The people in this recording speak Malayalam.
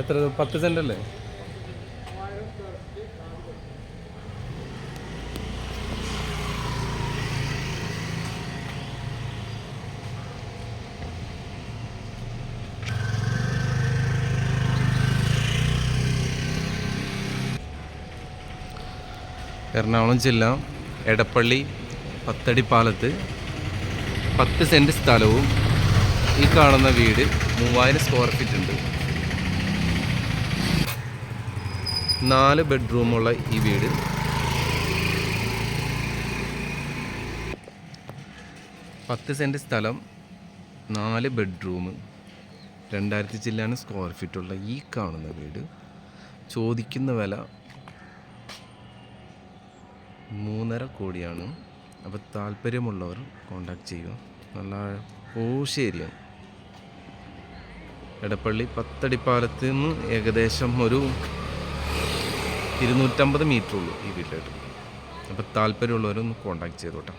എത്ര 10 സെന്റ് അല്ലേ? എറണാകുളം ജില്ല എടപ്പള്ളി പത്തടിപ്പാലത്ത് 10 സെന്റ് സ്ഥലവും ഈ കാണുന്ന വീട് 3000 സ്ക്വയർ ഫീറ്റ് ഉണ്ട്. 4 ബെഡ്റൂമുള്ള ഈ വീട് 10 സെന്റ് സ്ഥലം, 4 ബെഡ്റൂം, 2000 ചില്ലാണ് സ്ക്വയർ ഫീറ്റുള്ള ഈ കാണുന്ന വീട് ചോദിക്കുന്ന വില 3.5 കോടിയാണ്. അപ്പോൾ താല്പര്യമുള്ളവർ കോണ്ടാക്ട് ചെയ്യുക. നല്ല ഓശേരിയാണ്. എടപ്പള്ളി പത്തടിപ്പാലത്ത് നിന്ന് ഏകദേശം ഒരു 250 മീറ്റർ ഉള്ളൂ ഈ വീട്ടിലോട്ട്. അപ്പോൾ താല്പര്യമുള്ളവരൊന്ന് കോണ്ടാക്ട് ചെയ്തോട്ടെ.